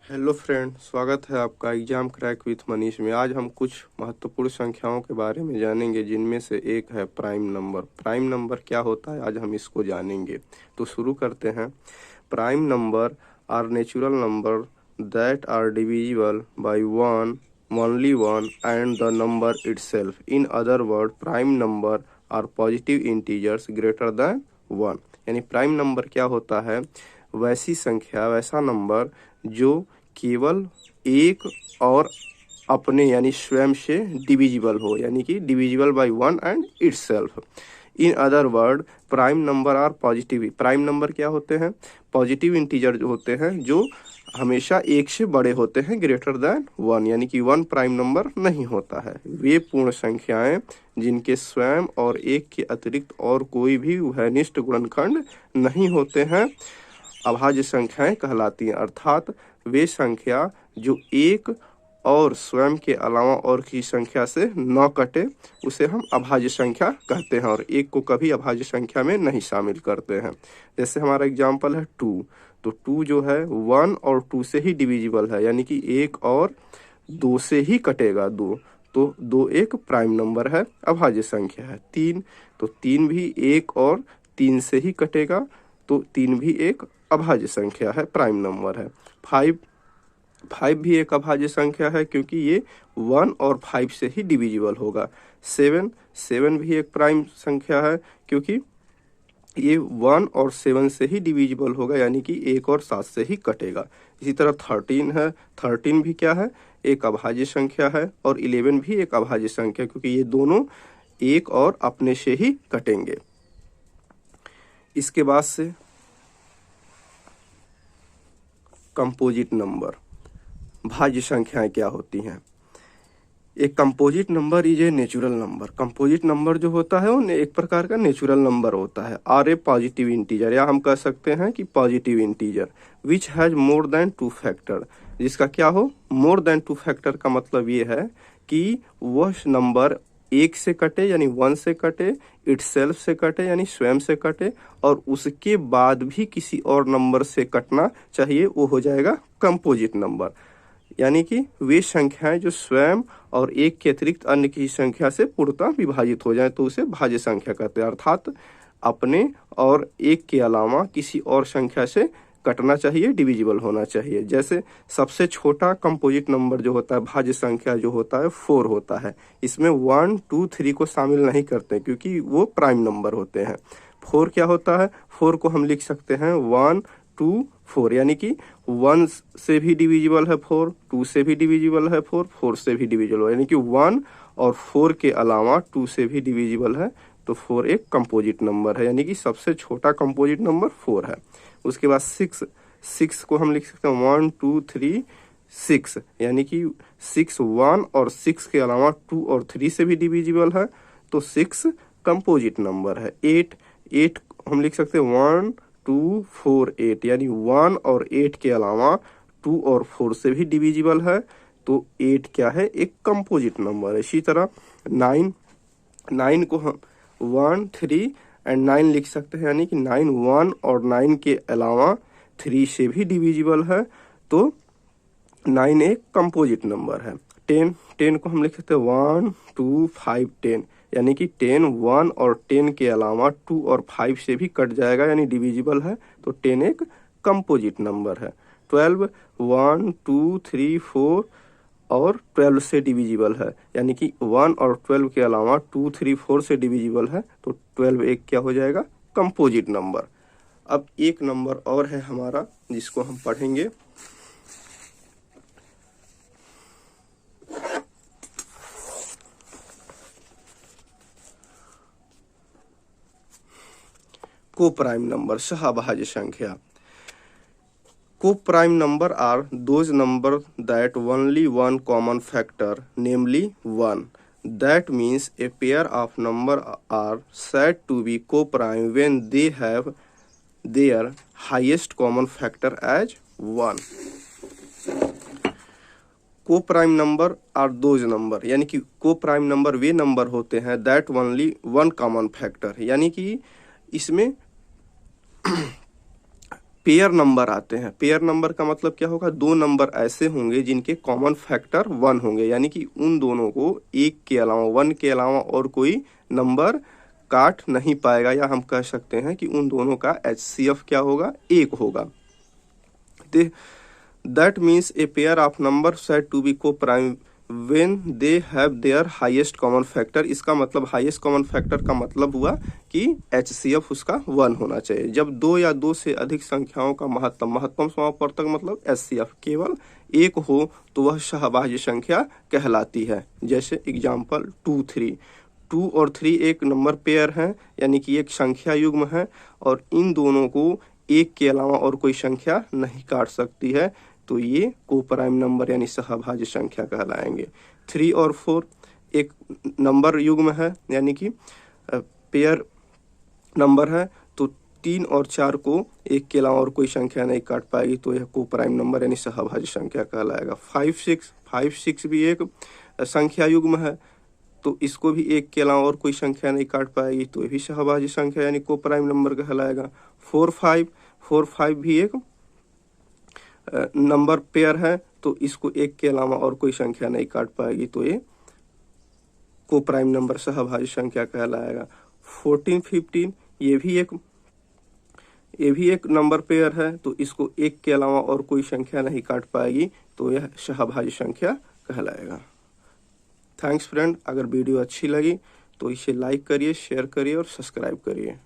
Hello friend, स्वागत है आपका एग्जाम क्रैक विथ मनीष में। आज हम कुछ महत्वपूर्ण संख्याओं के बारे में जानेंगे, जिनमें से एक है प्राइम नंबर। प्राइम नंबर क्या होता है, आज हम इसको जानेंगे। तो शुरू करते हैं। Prime number are natural number that are divisible by one, only one and the number itself. In other word, prime number are positive integers greater than one. यानी प्राइम नंबर क्या होता है, वैसी संख्या, वैसा नंबर जो केवल एक और अपने यानी स्वयं से डिविजिबल हो, यानी कि divisible by one and itself. In other word, prime number are positive. Prime number क्या होते हैं, पॉजिटिव इंटीजर जो होते हैं, जो हमेशा एक से बड़े होते हैं, ग्रेटर दैन वन, यानी कि वन प्राइम नंबर नहीं होता है। वे पूर्ण संख्याएं जिनके स्वयं और एक के अतिरिक्त और कोई भी उभयनिष्ठ गुणनखंड नहीं होते हैं, अभाज्य संख्याएं कहलाती हैं। अर्थात वे संख्या जो एक और स्वयं के अलावा और की संख्या से न कटे, उसे हम अभाज्य संख्या कहते हैं, और एक को कभी अभाज्य संख्या में नहीं शामिल करते हैं। जैसे हमारा एग्जाम्पल है टू। तो टू जो है वन और टू से ही डिविजिबल है, यानी कि एक और दो से ही कटेगा दो, तो दो एक प्राइम नंबर है, अभाज्य संख्या है। तीन, तो तीन भी एक और तीन से ही कटेगा, तो तीन भी एक अभाज्य संख्या है, प्राइम नंबर है। फाइव, फाइव भी एक अभाज्य संख्या है, क्योंकि ये वन और फाइव से ही डिविजिबल होगा। सेवन, सेवन भी एक प्राइम संख्या है, क्योंकि ये वन और सेवन से ही डिविजिबल होगा, यानी कि एक और सात से ही कटेगा। इसी तरह थर्टीन है, थर्टीन भी क्या है, एक अभाज्य संख्या है, और इलेवन भी एक अभाज्य संख्या, क्योंकि ये दोनों एक और अपने से ही कटेंगे। इसके बाद से कंपोजिट नंबर, भाज्य संख्याएं क्या होती हैं। एक composite number is a natural number. Composite number जो होता है वो एक प्रकार का नेचुरल नंबर होता है, आर ए पॉजिटिव इंटीजर, या हम कह सकते हैं कि positive integer which has more than two factor. जिसका क्या हो, मोर देन टू फैक्टर का मतलब ये है कि वह नंबर एक से कटे यानी वन से कटे, इटसेल्फ से कटे यानी स्वयं से कटे, और उसके बाद भी किसी और नंबर से कटना चाहिए, वो हो जाएगा कंपोजिट नंबर। यानी कि वे संख्याएं जो स्वयं और एक के अतिरिक्त अन्य की संख्या से पूर्णतः विभाजित हो जाए, तो उसे भाज्य संख्या कहते हैं। अर्थात अपने और एक के अलावा किसी और संख्या से कटना चाहिए, डिविजिबल होना चाहिए। जैसे सबसे छोटा कंपोजिट नंबर जो होता है, भाज्य संख्या जो होता है, फोर होता है। इसमें वन टू थ्री को शामिल नहीं करते, क्योंकि वो प्राइम नंबर होते हैं। फोर क्या होता है, फोर को हम लिख सकते हैं वन टू फोर, यानी कि वन से भी डिविजिबल है फोर, टू से भी डिविजिबल है फोर, फोर से भी डिविजिबल है, यानी कि वन और फोर के अलावा टू से भी डिविजिबल है, तो फोर एक कंपोजिट नंबर है, यानी कि सबसे छोटा कंपोजिट नंबर फोर है। उसके बाद सिक्स, सिक्स को हम लिख सकते हैं वन टू थ्री सिक्स, यानी कि सिक्स वन और सिक्स के अलावा टू और थ्री से भी डिविजिबल है, तो सिक्स कंपोजिट नंबर है। एट, एट हम लिख सकते हैं वन टू फोर एट, यानी वन और एट के अलावा टू और फोर से भी डिविजिबल है, तो एट क्या है, एक कंपोजिट नंबर है। इसी तरह नाइन, नाइन को हम वन थ्री एंड नाइन लिख सकते हैं, यानी कि नाइन वन और नाइन के अलावा थ्री से भी डिविजिबल है, तो नाइन एक कंपोजिट नंबर है। टेन, टेन को हम लिख सकते हैं वन टू फाइव टेन, यानी कि टेन वन और टेन के अलावा टू और फाइव से भी कट जाएगा, यानी डिविजिबल है, तो टेन एक कंपोजिट नंबर है। Twelve, one two three four और 12 से डिविजिबल है, यानी कि 1 और 12 के अलावा 2 3 4 से डिविजिबल है, तो 12 एक क्या हो जाएगा, कंपोजिट नंबर। अब एक नंबर और है हमारा, जिसको हम पढ़ेंगे। को प्राइम नंबर, सहअभाज्य संख्या। Co-prime number are those numbers that only one common factor, namely 1. That means a pair of numbers are said to be co-prime when they have their highest common factor as 1. Co-prime number are those number, यानी कि co-prime number वे number होते हैं that only one common factor, यानी कि इसमें pair number आते हैं। Pair number का मतलब क्या होगा, दो नंबर ऐसे होंगे जिनके कॉमन फैक्टर 1 होंगे, यानी कि उन दोनों को एक के अलावा, 1 के अलावा और कोई नंबर काट नहीं पाएगा, या हम कह सकते हैं कि उन दोनों का HCF क्या होगा, 1 होगा। That means a pair of number said to be coprime when they have their highest common factor। इसका मतलब हाईएस्ट कॉमन फैक्टर का मतलब हुआ कि HCF उसका 1 होना चाहिए। जब दो या दो से अधिक संख्याओं का महत्तम समापवर्तक मतलब HCF केवल 1 हो तो वह सहभाज्य संख्या कहलाती है। जैसे एग्जाम्पल 2 3, 2 और 3 एक नंबर पेयर हैं, यानी कि एक संख्या युग्म है, और इन दोनों को एक के अलावा और कोई संख्या नहीं काट सकती है, तो ये कोप्राइम नंबर यानी सहभाज्य संख्या कहलाएंगे। 3 और 4 एक नंबर युग्म है, यानी कि पेयर नंबर है, तो 3 और 4 को एक के अलावा और कोई संख्या नहीं काट पाएगी, तो यह कोप्राइम नंबर यानी सहभाज्य संख्या कहलाएगा। 5 6 भी एक संख्या युग्म है, तो इसको भी एक के अलावा और कोई संख्या नहीं काट पाएगी, तो यह भी सहभाज्य संख्या यानी कोप्राइम नंबर कहलाएगा। 4 5 भी एक नंबर पेयर है, तो इसको एक के अलावा और कोई संख्या नहीं काट पाएगी, तो ये कोप्राइम नंबर सहभाज्य संख्या कहलाएगा। 14 15 ये भी एक नंबर पेयर है, तो इसको एक के अलावा और कोई संख्या नहीं काट पाएगी, तो यह सहभाज्य संख्या कहलाएगा। थैंक्स फ्रेंड, अगर वीडियो अच्छी लगी तो इसे लाइक करिए, शेयर करिए और सब्सक्राइब करिए।